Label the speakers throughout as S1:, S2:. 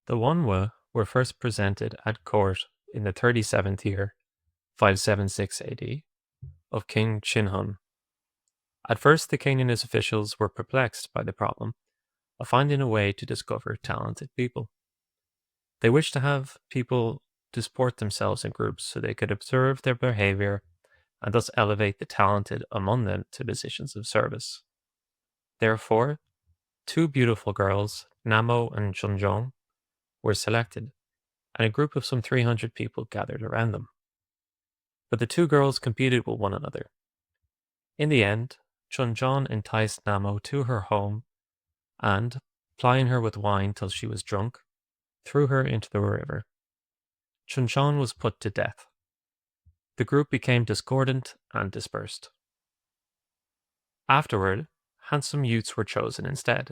S1: The Wanhua were first presented at court in the 37th year, 576 AD, of King Chinhun. At first, the king and his officials were perplexed by the problem of finding a way to discover talented people. They wished to have people disport themselves in groups so they could observe their behavior and thus elevate the talented among them to positions of service. Therefore, two beautiful girls, Namo and Chunjong, were selected, and a group of some 300 people gathered around them. But the two girls competed with one another. In the end, Chunjong enticed Namo to her home and, plying her with wine till she was drunk, threw her into the river. Chunjong was put to death. The group became discordant and dispersed. Afterward, handsome youths were chosen instead.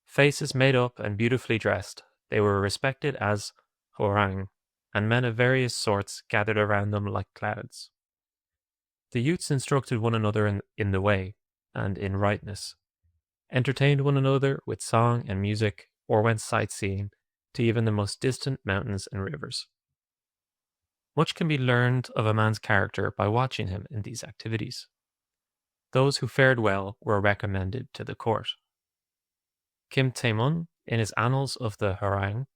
S1: Faces made up and beautifully dressed, they were respected as Hwarang, and men of various sorts gathered around them like clouds. The youths instructed one another in the way and in rightness, entertained one another with song and music, or went sightseeing to even the most distant mountains and rivers. Much can be learned of a man's character by watching him in these activities. Those who fared well were recommended to the court. Kim Tae-mun, in his Annals of the Hwarang,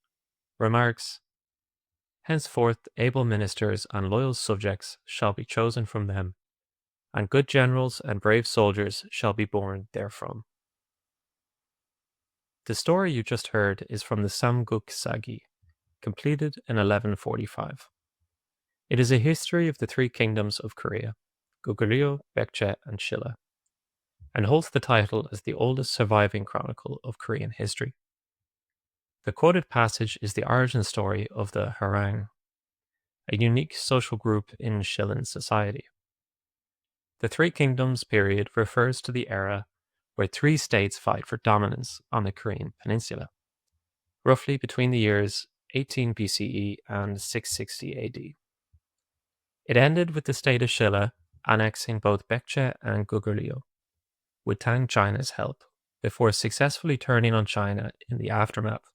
S1: remarks, "Henceforth able ministers and loyal subjects shall be chosen from them, and good generals and brave soldiers shall be born therefrom." The story you just heard is from the Samguk Sagi, completed in 1145. It is a history of the three kingdoms of Korea, Goguryeo, Baekje, and Silla, and holds the title as the oldest surviving chronicle of Korean history. The quoted passage is the origin story of the Hwarang, a unique social group in Shillin society. The Three Kingdoms period refers to the era where three states fight for dominance on the Korean peninsula, roughly between the years 18 BCE and 660 AD. It ended with the state of Silla annexing both Baekje and Goguryeo, with Tang China's help, before successfully turning on China in the aftermath.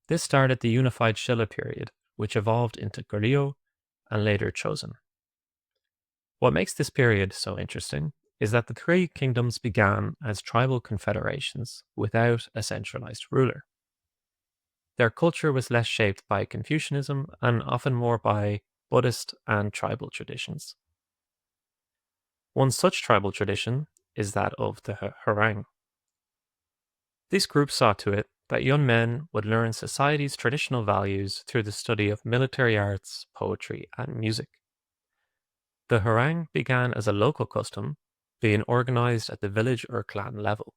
S1: This started the unified Silla period, which evolved into Goryeo and later Chosun. What makes this period so interesting is that the three kingdoms began as tribal confederations without a centralized ruler. Their culture was less shaped by Confucianism and often more by Buddhist and tribal traditions. One such tribal tradition is that of the Hwarang. This group saw to it that young men would learn society's traditional values through the study of military arts, poetry, and music. The Hwarang began as a local custom, being organized at the village or clan level.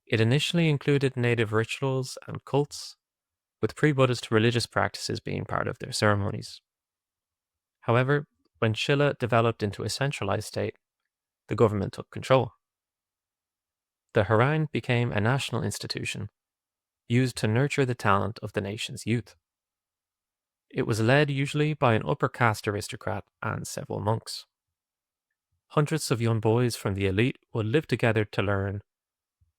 S1: It initially included native rituals and cults, with pre-Buddhist religious practices being part of their ceremonies. However, when Silla developed into a centralized state, the government took control. The Hwarang became a national institution, used to nurture the talent of the nation's youth. It was led usually by an upper caste aristocrat and several monks. Hundreds of young boys from the elite would live together to learn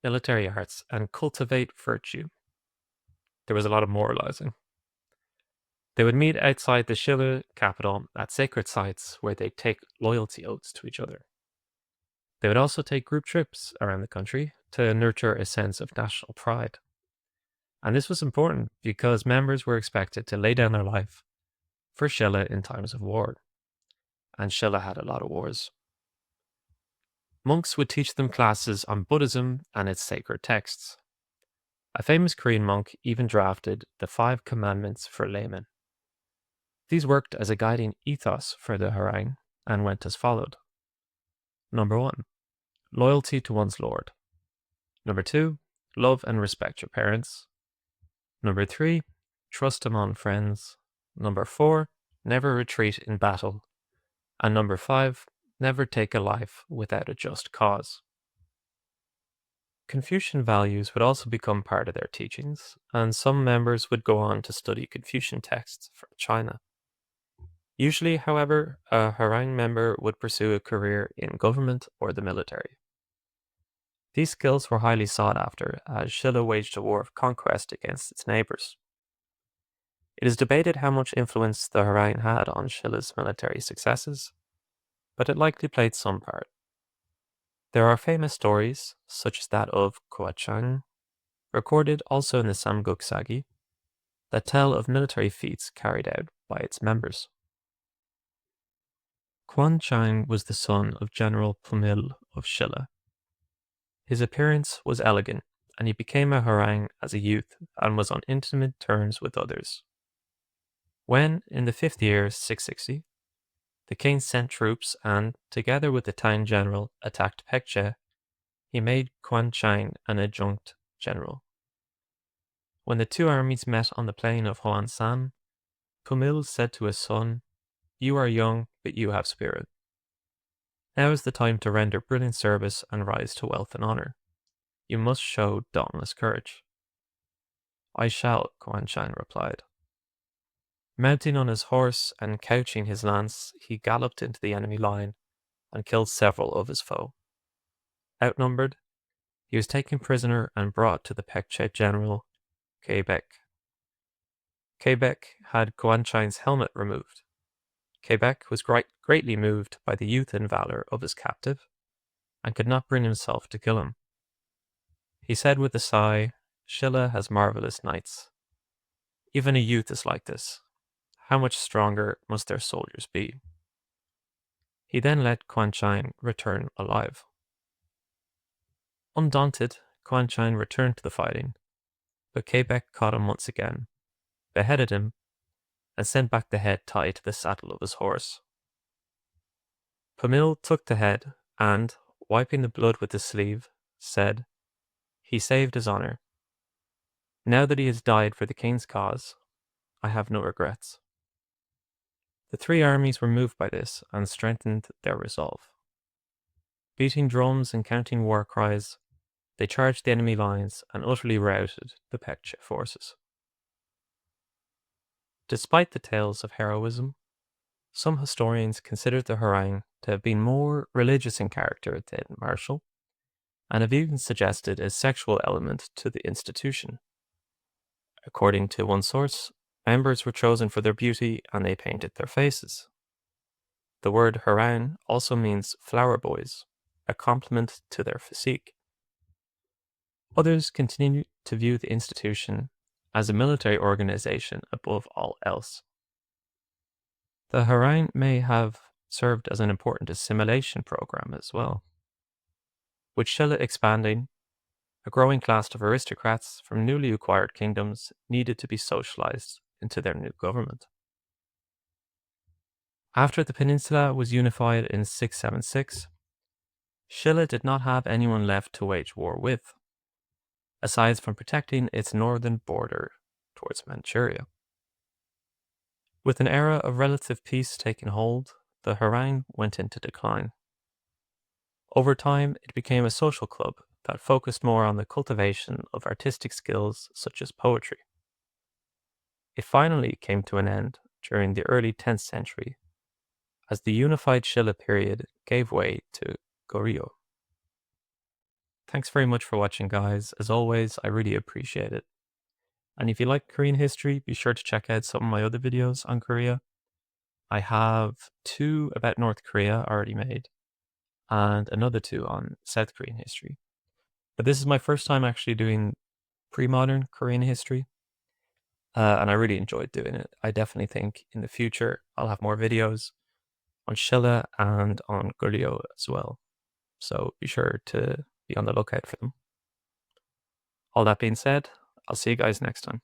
S1: military arts and cultivate virtue. There was a lot of moralizing. They would meet outside the Silla capital at sacred sites where they'd take loyalty oaths to each other. They would also take group trips around the country to nurture a sense of national pride. And this was important because members were expected to lay down their life for Silla in times of war. And Silla had a lot of wars. Monks would teach them classes on Buddhism and its sacred texts. A famous Korean monk even drafted the 5 Commandments for laymen. These worked as a guiding ethos for the Hwarang and went as followed. Number 1, loyalty to one's lord. Number 2, love and respect your parents. Number 3, trust among friends. Number 4, never retreat in battle. And number 5, never take a life without a just cause. Confucian values would also become part of their teachings, and some members would go on to study Confucian texts from China. Usually, however, a Hwarang member would pursue a career in government or the military. These skills were highly sought after as Silla waged a war of conquest against its neighbours. It is debated how much influence the Hwarang had on Silla's military successes, but it likely played some part. There are famous stories, such as that of Hwarang, recorded also in the Samguk Sagi, that tell of military feats carried out by its members. Hwarang was the son of General Plumil of Silla. His appearance was elegant, and he became a Hwarang as a youth and was on intimate terms with others. When, in the 5th year, 660, the king sent troops and, together with the town general, attacked Pekche, he made Hwarang an adjunct general. When the two armies met on the plain of Hoansan, Pumil said to his son, "You are young, but you have spirit. Now is the time to render brilliant service and rise to wealth and honor. You must show dauntless courage." "I shall," Hwarang replied. Mounting on his horse and couching his lance, he galloped into the enemy line and killed several of his foe. Outnumbered, he was taken prisoner and brought to the Pekche general, Quebec. Quebec had Hwarang's helmet removed. Quebec was greatly moved by the youth and valor of his captive, and could not bring himself to kill him. He said with a sigh, "Silla has marvelous knights. Even a youth is like this. How much stronger must their soldiers be?" He then let Hwarang return alive. Undaunted, Hwarang returned to the fighting, but Quebec caught him once again, beheaded him, and sent back the head tied to the saddle of his horse. Pumil took the head and, wiping the blood with his sleeve, said, "He saved his honor. Now that he has died for the king's cause, I have no regrets." The three armies were moved by this and strengthened their resolve. Beating drums and counting war cries, they charged the enemy lines and utterly routed the Pekche forces. Despite the tales of heroism, some historians consider the Hwarang to have been more religious in character than martial, and have even suggested a sexual element to the institution. According to one source, members were chosen for their beauty and they painted their faces. The word Hwarang also means flower boys, a compliment to their physique. Others continue to view the institution as a military organization above all else. The Hwarang may have served as an important assimilation program as well. With Silla expanding, a growing class of aristocrats from newly acquired kingdoms needed to be socialized into their new government. After the peninsula was unified in 676, Silla did not have anyone left to wage war with, aside from protecting its northern border towards Manchuria. With an era of relative peace taking hold, the Hwarang went into decline. Over time, it became a social club that focused more on the cultivation of artistic skills such as poetry. It finally came to an end during the early 10th century, as the unified Silla period gave way to Goryeo. Thanks very much for watching, guys. As always, I really appreciate it. And if you like Korean history, be sure to check out some of my other videos on Korea. I have 2 about North Korea already made, and another 2 on South Korean history. But this is my first time actually doing pre-modern Korean history, and I really enjoyed doing it. I definitely think in the future I'll have more videos on Silla and on Goryeo as well. So be sure to be on the lookout for them. All that being said, I'll see you guys next time.